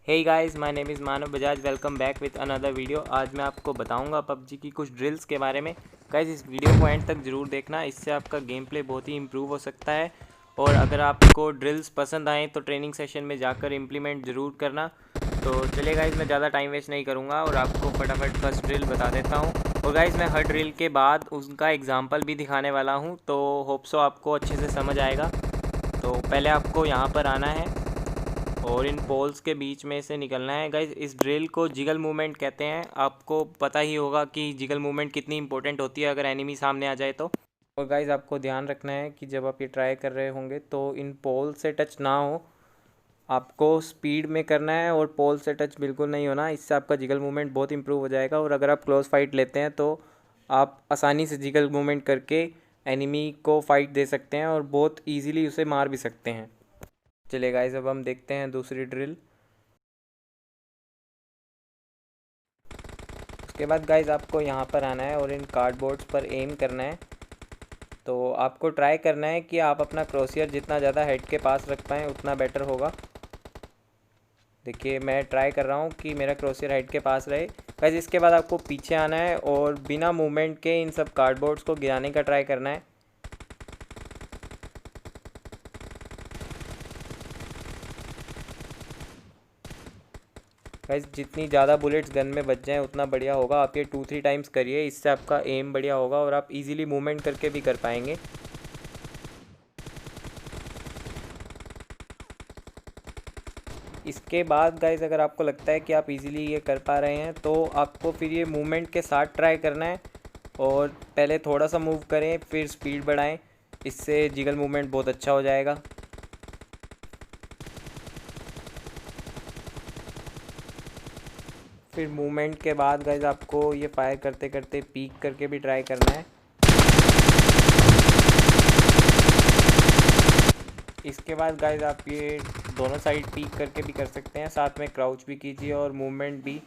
Hey guys, my name is Manav Bajaj. Welcome back with another video. आज मैं आपको बताऊंगा पबजी की कुछ ड्रिल्स के बारे में। गाइस, इस वीडियो को एंड तक ज़रूर देखना, इससे आपका गेम प्ले बहुत ही इंप्रूव हो सकता है। और अगर आपको ड्रिल्स पसंद आए तो ट्रेनिंग सेशन में जाकर इम्प्लीमेंट ज़रूर करना। तो चलिए गाइस, मैं ज़्यादा टाइम वेस्ट नहीं करूँगा और आपको फटाफट फर्स्ट ड्रिल बता देता हूँ। और गाइस, मैं हर ड्रिल के बाद उसका एग्जाम्पल भी दिखाने वाला हूँ, तो होप सो आपको अच्छे से समझ आएगा। तो पहले आपको यहाँ पर आना है और इन पोल्स के बीच में से निकलना है। गाइस, इस ड्रिल को जिगल मूवमेंट कहते हैं। आपको पता ही होगा कि जिगल मूवमेंट कितनी इंपॉर्टेंट होती है अगर एनिमी सामने आ जाए तो। और गाइस, आपको ध्यान रखना है कि जब आप ये ट्राई कर रहे होंगे तो इन पोल से टच ना हो। आपको स्पीड में करना है और पोल से टच बिल्कुल नहीं होना, इससे आपका जिगल मूवमेंट बहुत इंप्रूव हो जाएगा। और अगर आप क्लोज फाइट लेते हैं तो आप आसानी से जिगल मूवमेंट करके एनिमी को फाइट दे सकते हैं और बहुत ईजीली उसे मार भी सकते हैं। चलिए गाइस, अब हम देखते हैं दूसरी ड्रिल। उसके बाद गाइस, आपको यहाँ पर आना है और इन कार्डबोर्ड्स पर एम करना है। तो आपको ट्राई करना है कि आप अपना क्रोसियर जितना ज़्यादा हेड के पास रख पाएँ उतना बेटर होगा। देखिए, मैं ट्राई कर रहा हूँ कि मेरा क्रोसियर हेड के पास रहे। गाइस, इसके बाद आपको पीछे आना है और बिना मूवमेंट के इन सब कार्डबोर्ड्स को गिराने का ट्राई करना है। गाइस, जितनी ज़्यादा बुलेट्स गन में बच जाएँ उतना बढ़िया होगा। आप ये 2-3 टाइम्स करिए, इससे आपका एम बढ़िया होगा और आप इजीली मूवमेंट करके भी कर पाएंगे। इसके बाद गाइस, अगर आपको लगता है कि आप इजीली ये कर पा रहे हैं तो आपको फिर ये मूवमेंट के साथ ट्राई करना है। और पहले थोड़ा सा मूव करें फिर स्पीड बढ़ाएं, इससे जिगल मूवमेंट बहुत अच्छा हो जाएगा। फिर मूवमेंट के बाद गाइस, आपको ये फायर करते करते पीक करके भी ट्राई करना है। इसके बाद गाइस, आप ये दोनों साइड पीक करके भी कर सकते हैं, साथ में क्राउच भी कीजिए और मूवमेंट भी।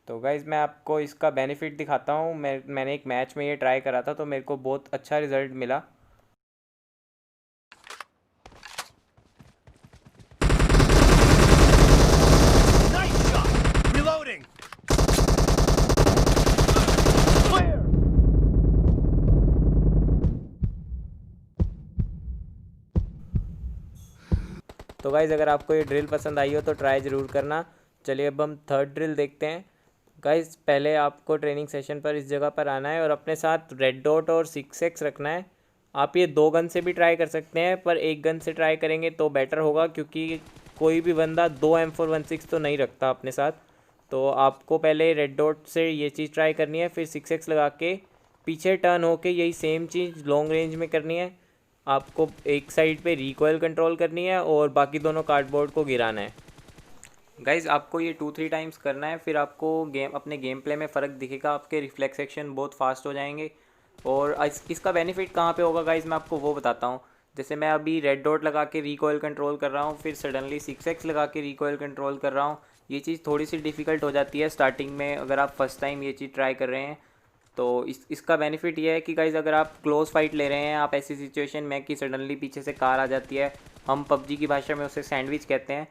तो गाइज़, मैं आपको इसका बेनिफिट दिखाता हूँ। मैंने एक मैच में ये ट्राई करा था तो मेरे को बहुत अच्छा रिज़ल्ट मिला। Nice shot! Reloading! Clear! तो गाइज़, अगर आपको ये ड्रिल पसंद आई हो तो ट्राई ज़रूर करना। चलिए, अब हम थर्ड ड्रिल देखते हैं। गाइज़, पहले आपको ट्रेनिंग सेशन पर इस जगह पर आना है और अपने साथ रेड डॉट और 6x रखना है। आप ये 2 गन से भी ट्राई कर सकते हैं, पर एक गन से ट्राई करेंगे तो बेटर होगा, क्योंकि कोई भी बंदा 2 M416 तो नहीं रखता अपने साथ। तो आपको पहले रेड डॉट से ये चीज़ ट्राई करनी है, फिर 6x लगा के पीछे टर्न होके यही सेम चीज़ लॉन्ग रेंज में करनी है। आपको एक साइड पे रिकॉयल कंट्रोल करनी है और बाकी दोनों कार्डबोर्ड को गिराना है। गाइज़, आपको ये 2-3 टाइम्स करना है, फिर आपको अपने गेम प्ले में फ़र्क दिखेगा। आपके रिफ्लेक्स एक्शन बहुत फास्ट हो जाएंगे। और इसका बेनिफिट कहाँ पे होगा गाइज़, मैं आपको वो बताता हूँ। जैसे मैं अभी रेड डॉट लगा के रिकॉयल कंट्रोल कर रहा हूँ, फिर सडनली 6x लगा के रिकॉयल कंट्रोल कर रहा हूँ। ये चीज़ थोड़ी सी डिफ़िकल्ट हो जाती है स्टार्टिंग में, अगर आप फर्स्ट टाइम ये चीज़ ट्राई कर रहे हैं। तो इसका बेनिफिट ये है कि गाइज़, अगर आप क्लोज फाइट ले रहे हैं, आप ऐसी सिचुएशन में कि सडनली पीछे से कार आ जाती है, हम पबजी की भाषा में उसे सैंडविच कहते हैं।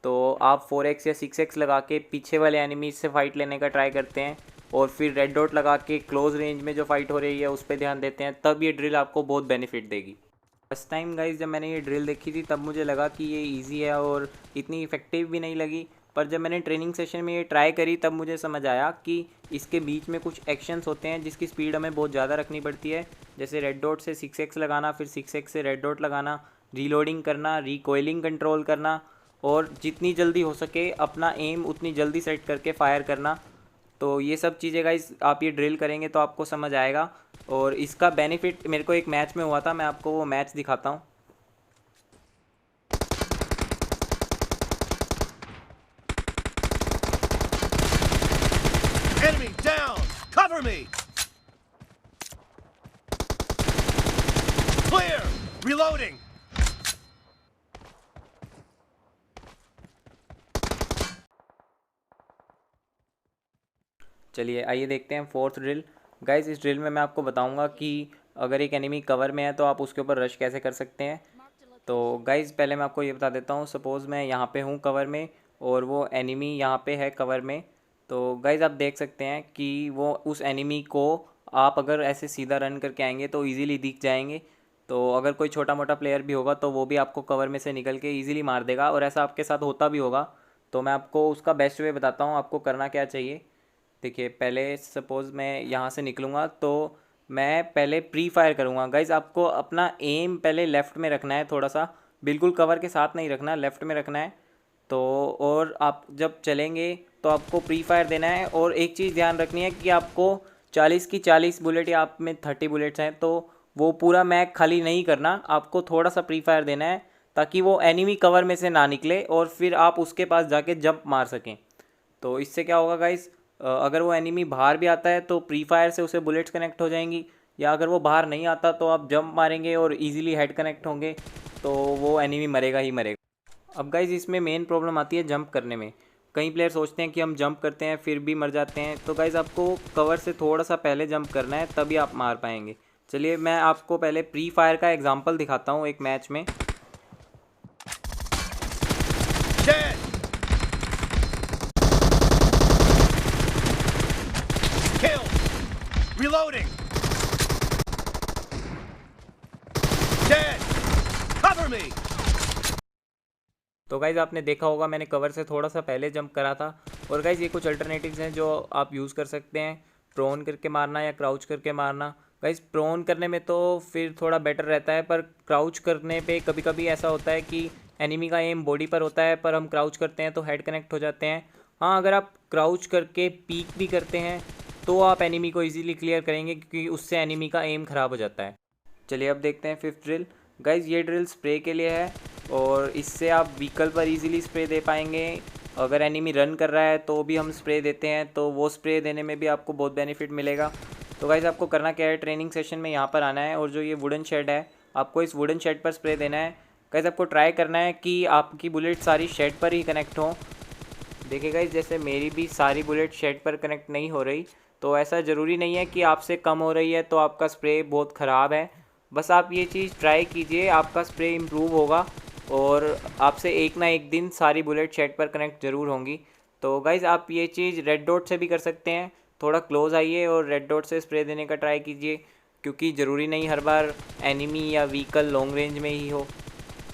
तो आप 4x या 6x लगा के पीछे वाले एनिमीज से फ़ाइट लेने का ट्राई करते हैं और फिर रेड डॉट लगा के क्लोज रेंज में जो फाइट हो रही है उस पर ध्यान देते हैं, तब ये ड्रिल आपको बहुत बेनिफिट देगी। फर्स्ट टाइम गाइज, जब मैंने ये ड्रिल देखी थी तब मुझे लगा कि ये इजी है और इतनी इफ़ेक्टिव भी नहीं लगी। पर जब मैंने ट्रेनिंग सेशन में ये ट्राई करी तब मुझे समझ आया कि इसके बीच में कुछ एक्शंस होते हैं जिसकी स्पीड हमें बहुत ज़्यादा रखनी पड़ती है। जैसे रेड डॉट से 6x लगाना, फिर 6x से रेड डॉट लगाना, रीलोडिंग करना, रिकॉइलिंग कंट्रोल करना, और जितनी जल्दी हो सके अपना एम उतनी जल्दी सेट करके फायर करना। तो ये सब चीज़ें गाइस, आप ये ड्रिल करेंगे तो आपको समझ आएगा। और इसका बेनिफिट मेरे को एक मैच में हुआ था, मैं आपको वो मैच दिखाता हूँ। Enemy down! Cover me! Clear! Reloading! चलिए, आइए देखते हैं फोर्थ ड्रिल। गाइस, इस ड्रिल में मैं आपको बताऊंगा कि अगर एक एनिमी कवर में है तो आप उसके ऊपर रश कैसे कर सकते हैं। तो गाइज़ पहले मैं आपको ये बता देता हूँ, सपोज़ मैं यहाँ पे हूँ कवर में और वो एनिमी यहाँ पे है कवर में। तो गाइज़ आप देख सकते हैं कि वो उस एनिमी को आप अगर ऐसे सीधा रन करके आएंगे तो इजीली दिख जाएंगे। तो अगर कोई छोटा मोटा प्लेयर भी होगा तो वो भी आपको कवर में से निकल के इजीली मार देगा, और ऐसा आपके साथ होता भी होगा। तो मैं आपको उसका बेस्ट वे बताता हूँ आपको करना क्या चाहिए। देखिए, पहले सपोज़ मैं यहाँ से निकलूँगा तो मैं पहले प्री फायर करूँगा। गाइज़ आपको अपना एम पहले लेफ़्ट में रखना है, थोड़ा सा बिल्कुल कवर के साथ नहीं रखना, लेफ़्ट में रखना है। तो और आप जब चलेंगे तो आपको प्री फायर देना है, और एक चीज़ ध्यान रखनी है कि आपको 40 की 40 बुलेट या आप में 30 बुलेट्स हैं तो वो पूरा मैग खाली नहीं करना, आपको थोड़ा सा प्री फायर देना है ताकि वो एनिमी कवर में से ना निकले और फिर आप उसके पास जाके जंप मार सकें। तो इससे क्या होगा गाइस, अगर वो एनिमी बाहर भी आता है तो प्री फायर से उसे बुलेट्स कनेक्ट हो जाएंगी, या अगर वो बाहर नहीं आता तो आप जंप मारेंगे और इजीली हेड कनेक्ट होंगे, तो वो एनिमी मरेगा ही मरेगा। अब गाइज इसमें मेन प्रॉब्लम आती है जंप करने में। कई प्लेयर सोचते हैं कि हम जंप करते हैं फिर भी मर जाते हैं, तो गाइज आपको कवर से थोड़ा सा पहले जंप करना है तभी आप मार पाएंगे। चलिए मैं आपको पहले प्री फायर का एग्जांपल दिखाता हूँ एक मैच में। Dead. Kill. Reloading. Dead. Cover me. तो गाइज़ आपने देखा होगा मैंने कवर से थोड़ा सा पहले जंप करा था। और गाइज़ ये कुछ अल्टरनेटिव्स हैं जो आप यूज़ कर सकते हैं, प्रोन करके मारना या क्राउच करके मारना। गाइज़ प्रोन करने में तो फिर थोड़ा बेटर रहता है, पर क्राउच करने पे कभी कभी ऐसा होता है कि एनिमी का एम बॉडी पर होता है पर हम क्राउच करते हैं तो हेड कनेक्ट हो जाते हैं। हाँ, अगर आप क्राउच करके पीक भी करते हैं तो आप एनिमी को ईजिली क्लियर करेंगे, क्योंकि उससे एनिमी का एम ख़राब हो जाता है। चलिए अब देखते हैं फिफ्थ ड्रिल। गाइज़ ये ड्रिल स्प्रे के लिए है, और इससे आप व्हीकल पर इजीली स्प्रे दे पाएंगे। अगर एनिमी रन कर रहा है तो भी हम स्प्रे देते हैं, तो वो स्प्रे देने में भी आपको बहुत बेनिफिट मिलेगा। तो गाइज़ आपको करना क्या है, ट्रेनिंग सेशन में यहाँ पर आना है और जो ये वुडन शेड है आपको इस वुडन शेड पर स्प्रे देना है। गाइज़ आपको ट्राई करना है कि आपकी बुलेट सारी शेड पर ही कनेक्ट हो। देखिए गाइज़ जैसे मेरी भी सारी बुलेट शेड पर कनेक्ट नहीं हो रही, तो ऐसा ज़रूरी नहीं है कि आपसे कम हो रही है तो आपका स्प्रे बहुत ख़राब है। बस आप ये चीज़ ट्राई कीजिए, आपका स्प्रे इम्प्रूव होगा और आपसे एक ना एक दिन सारी बुलेट शेड पर कनेक्ट ज़रूर होंगी। तो गाइज़ आप ये चीज़ रेड डॉट से भी कर सकते हैं, थोड़ा क्लोज आइए और रेड डॉट से स्प्रे देने का ट्राई कीजिए, क्योंकि ज़रूरी नहीं हर बार एनिमी या व्हीकल लॉन्ग रेंज में ही हो।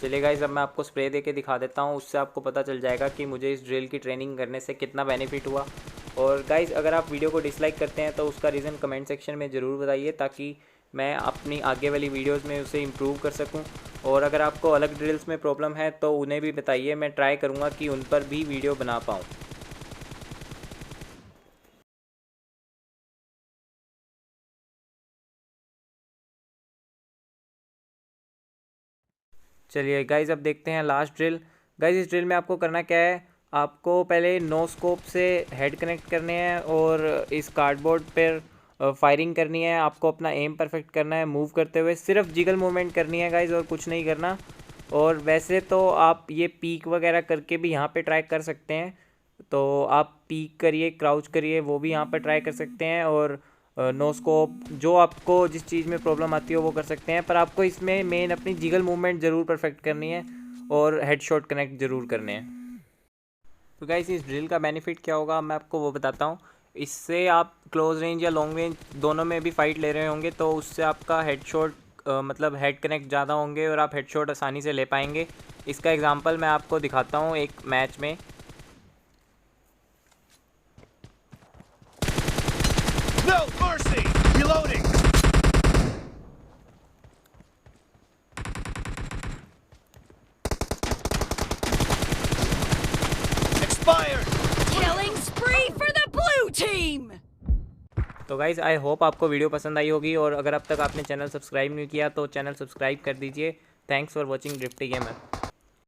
चलिए गाइज़ अब मैं आपको स्प्रे दे के दिखा देता हूँ, उससे आपको पता चल जाएगा कि मुझे इस ड्रिल की ट्रेनिंग करने से कितना बेनिफिट हुआ। और गाइज़ अगर आप वीडियो को डिसलाइक करते हैं तो उसका रीज़न कमेंट सेक्शन में ज़रूर बताइए, ताकि मैं अपनी आगे वाली वीडियोस में उसे इम्प्रूव कर सकूं। और अगर आपको अलग ड्रिल्स में प्रॉब्लम है तो उन्हें भी बताइए, मैं ट्राई करूंगा कि उन पर भी वीडियो बना पाऊँ। चलिए गाइज़ अब देखते हैं लास्ट ड्रिल। गाइज़ इस ड्रिल में आपको करना क्या है, आपको पहले नो स्कोप से हेड कनेक्ट करने हैं और इस कार्डबोर्ड पर फायरिंग करनी है। आपको अपना एम परफेक्ट करना है, मूव करते हुए सिर्फ जिगल मूवमेंट करनी है गाइज़, और कुछ नहीं करना। और वैसे तो आप ये पीक वगैरह करके भी यहाँ पे ट्राई कर सकते हैं, तो आप पीक करिए, क्राउच करिए, वो भी यहाँ पर ट्राई कर सकते हैं। और नो स्कोप, जो आपको जिस चीज़ में प्रॉब्लम आती है वो कर सकते हैं, पर आपको इसमें मेन अपनी जिगल मूवमेंट ज़रूर परफेक्ट करनी है और हेडशॉट कनेक्ट ज़रूर करने हैं। तो गाइस इस ड्रिल का बेनिफिट क्या होगा मैं आपको वो बताता हूँ। इससे आप क्लोज रेंज या लॉन्ग रेंज दोनों में भी फाइट ले रहे होंगे तो उससे आपका हेडशॉट मतलब हेड कनेक्ट ज़्यादा होंगे और आप हेडशॉट आसानी से ले पाएंगे। इसका एग्जांपल मैं आपको दिखाता हूँ एक मैच में। No mercy. Reloading. Expired. Killing spree for the blue team! तो गाइज़ आई होप आपको वीडियो पसंद आई होगी, और अगर अब तक आपने चैनल सब्सक्राइब नहीं किया तो चैनल सब्सक्राइब कर दीजिए। Thanks for watching Drifty gamer.